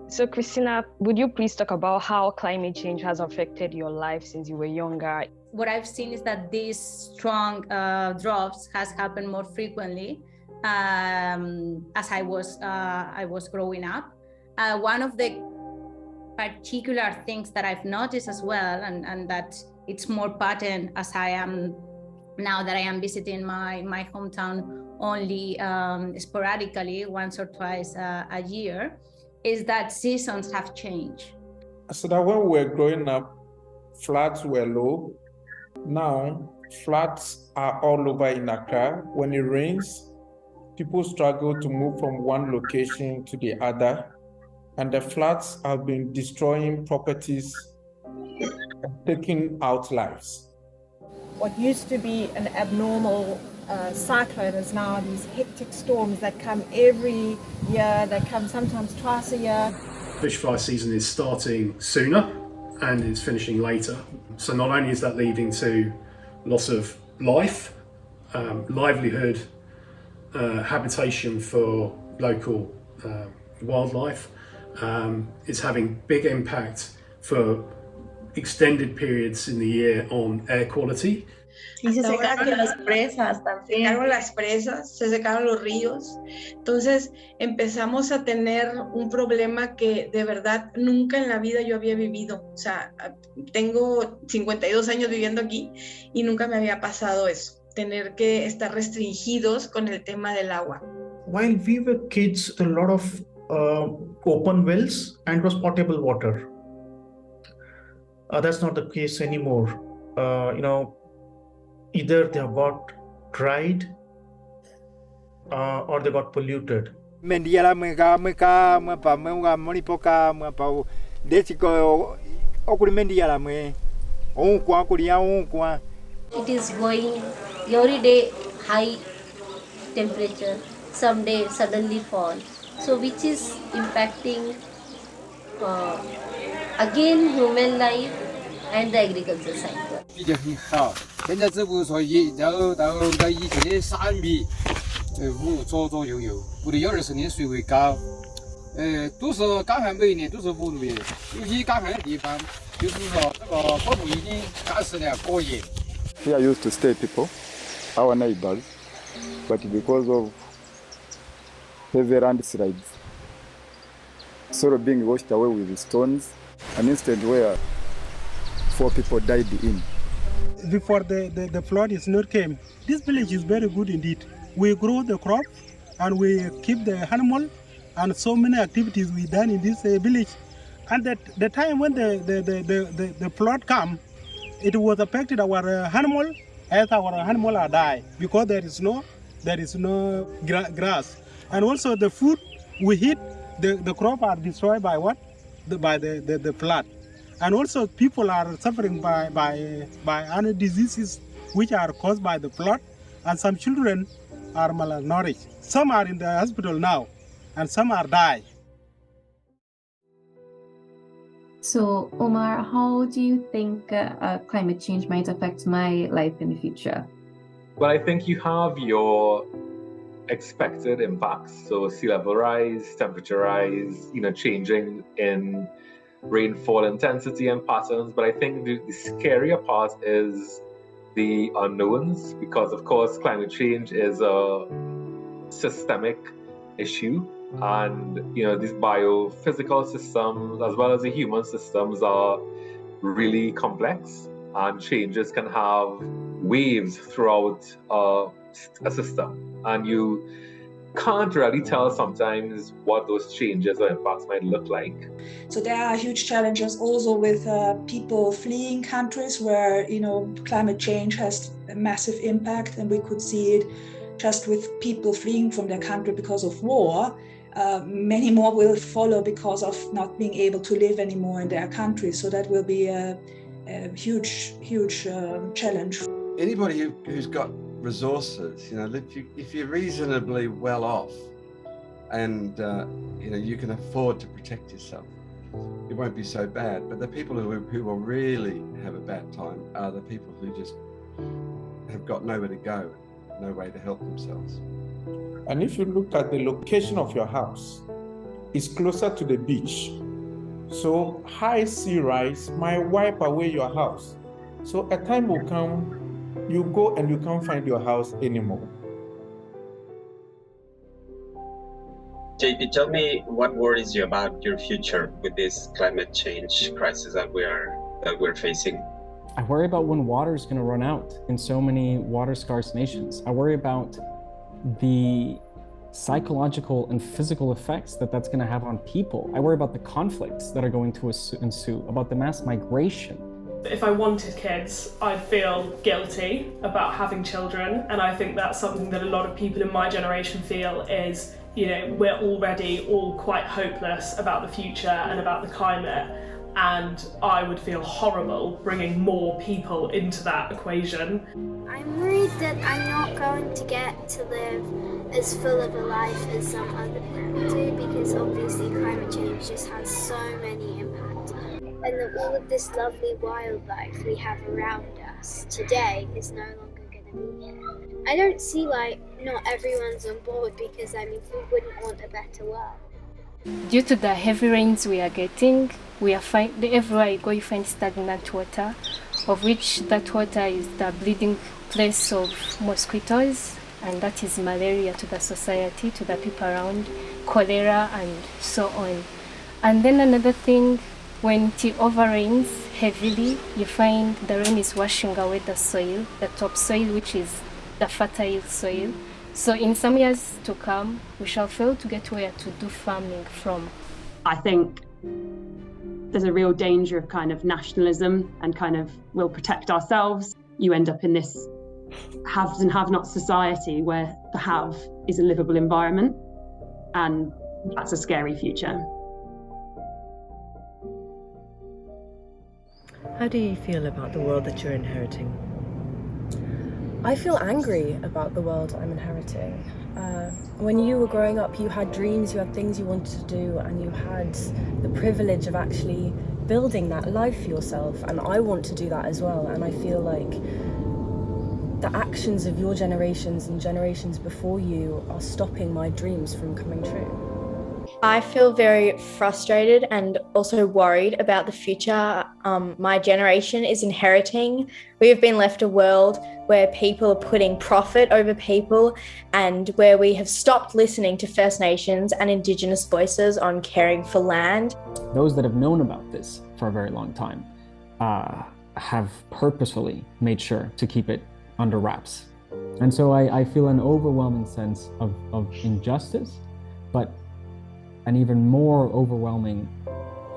So, Christina, would you please talk about how climate change has affected your life since you were younger? What I've seen is that these strong drops has happened more frequently as I was growing up. One of the particular things that I've noticed as well, and that it's more pattern as I am now that I am visiting my hometown only sporadically, once or twice a year, is that seasons have changed. So that when we were growing up, floods were low. Now, floods are all over in Accra. When it rains, people struggle to move from one location to the other, and the floods have been destroying properties and taking out lives. What used to be an abnormal cyclone is now these hectic storms that come every year. They come sometimes twice a year. Fish fly season is starting sooner and it's finishing later. So not only is that leading to loss of life, livelihood, habitation for local wildlife, it's having big impact for extended periods in the year on air quality. Y se secaron las presas también. Se secaron las presas, se secaron los ríos. Entonces empezamos a tener un problema que de verdad nunca en la vida yo había vivido. O sea, tengo 52 años viviendo aquí y nunca me había pasado eso. Tener que estar restringidos con el tema del agua. While we were kids, a lot of open wells and was potable water. That's not the case anymore. Either they have got dried or they got polluted. It is going every day high temperature, someday suddenly fall. So which is impacting again human life and the agriculture sector. 现在这不说一，然后跟以前的3米5左右，不得有20年水位高，都是干旱，每一年都是5米，有些干旱的地方就是说这个瀑布已经干湿了过夜。Here used to stay people, our neighbors, but because of heavy landslides, sort of being washed away with stones, an incident where 4 people died in. Before the flood is not came, this village is very good indeed. We grow the crop and we keep the animal and so many activities we done in this village. And the time when the flood come, it was affected our animal as our animal are die because there is no grass. And also the food we eat, the crop are destroyed by what? By the flood. And also people are suffering by other diseases which are caused by the flood, and some children are malnourished. Some are in the hospital now, and some are die. So, Omar, how do you think climate change might affect my life in the future? Well, I think you have your expected impacts. So sea level rise, temperature rise, changing in rainfall intensity and patterns, but I think the scarier part is the unknowns, because of course climate change is a systemic issue, and these biophysical systems as well as the human systems are really complex, and changes can have waves throughout a system, and you can't really tell sometimes what those changes or impacts might look like. So there are huge challenges also with people fleeing countries where climate change has a massive impact, and we could see it just with people fleeing from their country because of war. Many more will follow because of not being able to live anymore in their country. So that will be a huge challenge. Anybody who's got resources, if you're reasonably well off and you can afford to protect yourself, it won't be so bad. But the people who will really have a bad time are the people who just have got nowhere to go, no way to help themselves. And if you look at the location of your house, is closer to the beach. So high sea rise might wipe away your house. So a time will come, you go and you can't find your house anymore. JP, tell me what worries you about your future with this climate change crisis that we're facing. I worry about when water is going to run out in so many water-scarce nations. I worry about the psychological and physical effects that that's going to have on people. I worry about the conflicts that are going to ensue, about the mass migration. If I wanted kids, I'd feel guilty about having children, and I think that's something that a lot of people in my generation feel is, you know, we're already all quite hopeless about the future and about the climate, and I would feel horrible bringing more people into that equation. I'm worried that I'm not going to get to live as full of a life as some other people do, because obviously climate change just has so many impacts, and that all of this lovely wildlife we have around us today is no longer going to be here. I don't see why not everyone's on board, because I mean, who wouldn't want a better world? Due to the heavy rains we are getting, we are everywhere you go you find stagnant water, of which that water is the breeding place of mosquitoes, and that is malaria to the society, to the people around, cholera and so on. And then another thing, when it overrains heavily, you find the rain is washing away the soil, the topsoil, which is the fertile soil. So in some years to come, we shall fail to get where to do farming from. I think there's a real danger of kind of nationalism and kind of we'll protect ourselves. You end up in this haves and have-not society where the have is a livable environment, and that's a scary future. How do you feel about the world that you're inheriting? I feel angry about the world I'm inheriting. When you were growing up, you had dreams, you had things you wanted to do, and you had the privilege of actually building that life for yourself, and I want to do that as well. And I feel like the actions of your generations and generations before you are stopping my dreams from coming true. I feel very frustrated and also worried about the future my generation is inheriting. We have been left a world where people are putting profit over people, and where we have stopped listening to First Nations and Indigenous voices on caring for land. Those that have known about this for a very long time have purposefully made sure to keep it under wraps. And so I feel an overwhelming sense of injustice, but an even more overwhelming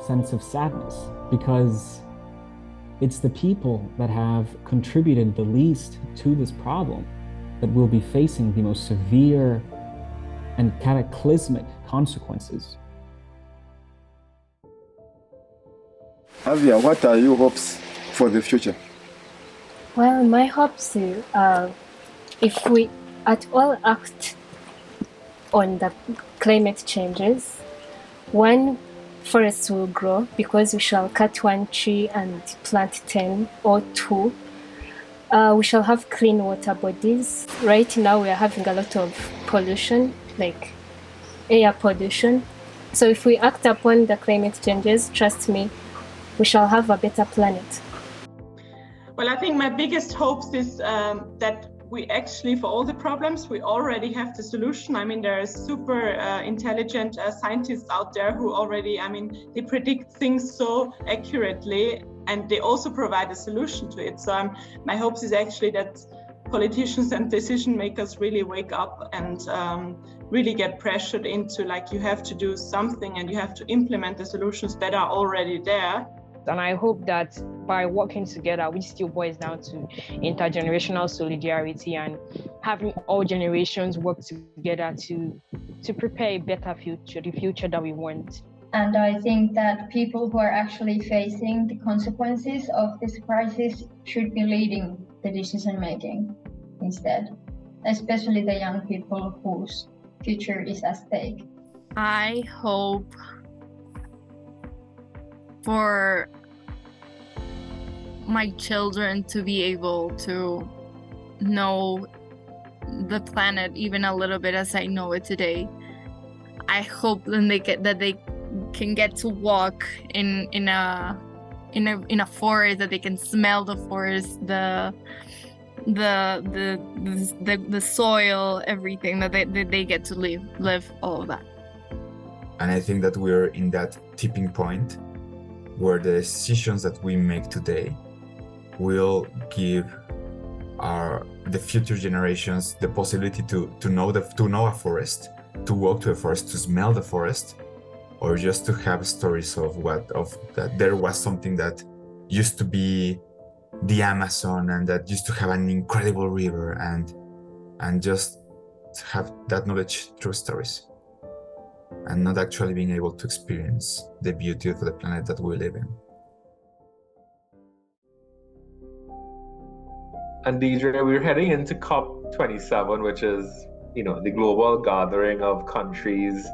sense of sadness, because it's the people that have contributed the least to this problem that will be facing the most severe and cataclysmic consequences. Avia, what are your hopes for the future? Well, my hopes are, if we at all act on the climate changes, one, forests will grow because we shall cut one tree and plant 10, or 2. We shall have clean water bodies. Right now we are having a lot of pollution, like air pollution. So if we act upon the climate changes, trust me, we shall have a better planet. Well, I think my biggest hopes is that we actually, for all the problems, we already have the solution. I mean, there are super intelligent scientists out there who already, I mean, they predict things so accurately, and they also provide a solution to it. So my hopes is actually that politicians and decision makers really wake up and really get pressured into, like, you have to do something and you have to implement the solutions that are already there. And I hope that by working together, which still boils down to intergenerational solidarity and having all generations work together to prepare a better future, the future that we want. And I think that people who are actually facing the consequences of this crisis should be leading the decision making instead, especially the young people whose future is at stake. I hope for my children to be able to know the planet even a little bit as I know it today. I hope then they can get to walk in a forest, that they can smell the forest, the soil, everything, that they get to live all of that. And I think that we're in that tipping point where the decisions that we make today will give the future generations the possibility to know a forest, to walk to a forest, to smell the forest, or just to have stories of that there was something that used to be the Amazon and that used to have an incredible river, and just have that knowledge through stories, and not actually being able to experience the beauty of the planet that we live in. And Deidre, we're heading into COP27, which is, the global gathering of countries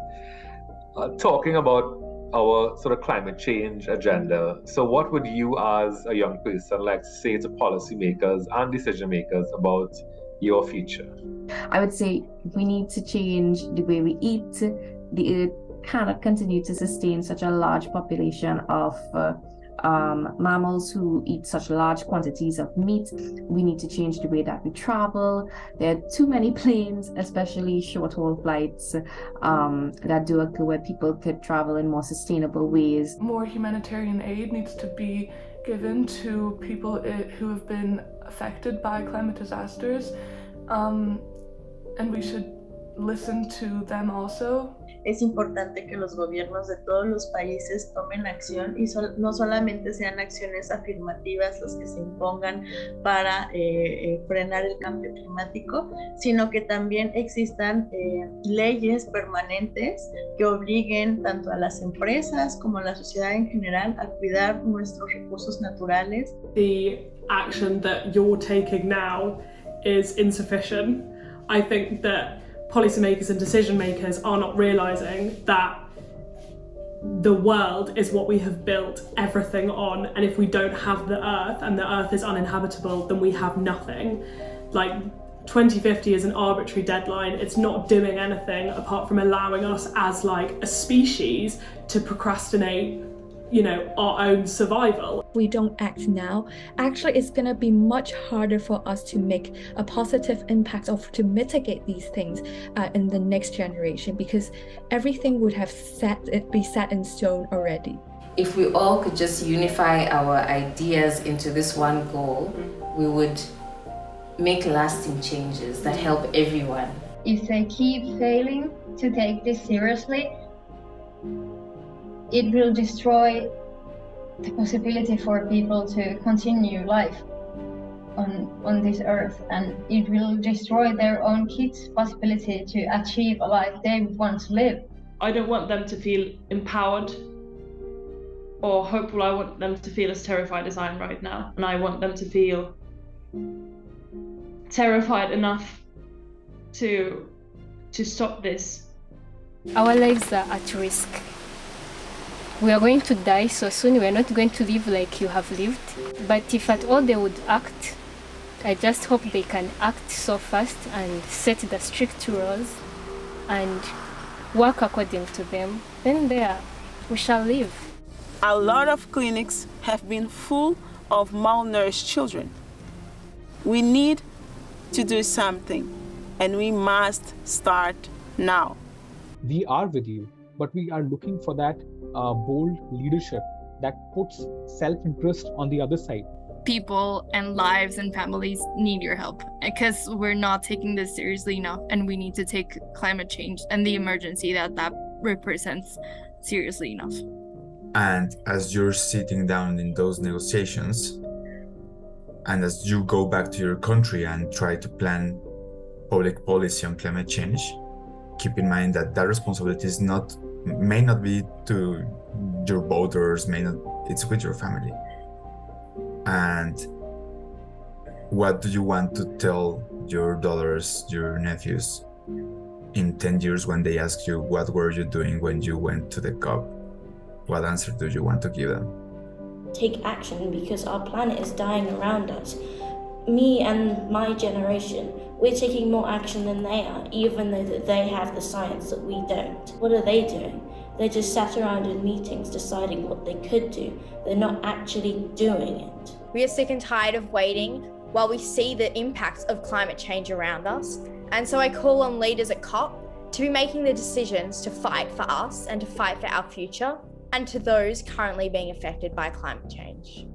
talking about our sort of climate change agenda. So what would you as a young person like to say to policymakers and decision makers about your future? I would say we need to change the way we eat. The Earth cannot continue to sustain such a large population of mammals who eat such large quantities of meat. We need to change the way that we travel. There are too many planes, especially short-haul flights that do occur, where people could travel in more sustainable ways. More humanitarian aid needs to be given to people who have been affected by climate disasters, and we should listen to them also. Es importante que los gobiernos de todos los países tomen acción y no solamente sean acciones afirmativas las que se impongan para frenar el cambio climático, sino que también existan leyes permanentes que obliguen tanto a las empresas como a la sociedad en general a cuidar nuestros recursos naturales. The action that you're taking now is insufficient. I think that policymakers and decision makers are not realizing that the world is what we have built everything on, and if we don't have the earth and the earth is uninhabitable, then we have nothing. Like 2050 is an arbitrary deadline. It's not doing anything apart from allowing us as like a species to procrastinate our own survival. We don't act now, actually it's going to be much harder for us to make a positive impact or to mitigate these things in the next generation, because everything would have be set in stone already. If we all could just unify our ideas into this one goal, we would make lasting changes that help everyone. If they keep failing to take this seriously, it will destroy the possibility for people to continue life on this earth, and it will destroy their own kids' possibility to achieve a life they want to live. I don't want them to feel empowered or hopeful. I want them to feel as terrified as I am right now, and I want them to feel terrified enough to stop this. Our lives are at risk. We are going to die so soon. We are not going to live like you have lived. But if at all they would act, I just hope they can act so fast and set the strict rules and work according to them. Then there, we shall live. A lot of clinics have been full of malnourished children. We need to do something, and we must start now. We are with you, but we are looking for that bold leadership that puts self-interest on the other side. People and lives and families need your help, because we're not taking this seriously enough, and we need to take climate change and the emergency that represents seriously enough. And as you're sitting down in those negotiations, and as you go back to your country and try to plan public policy on climate change, keep in mind that responsibility may not be to your voters, it's with your family. And what do you want to tell your daughters, your nephews in 10 years when they ask you, what were you doing when you went to the COP? What answer do you want to give them? Take action, because our planet is dying around us. me and my generation, we're taking more action than they are, even though that they have the science that we don't. What are they doing? They're just sat around in meetings deciding what they could do. They're not actually doing it. We are sick and tired of waiting while we see the impacts of climate change around us. And so I call on leaders at COP to be making the decisions to fight for us and to fight for our future, and to those currently being affected by climate change.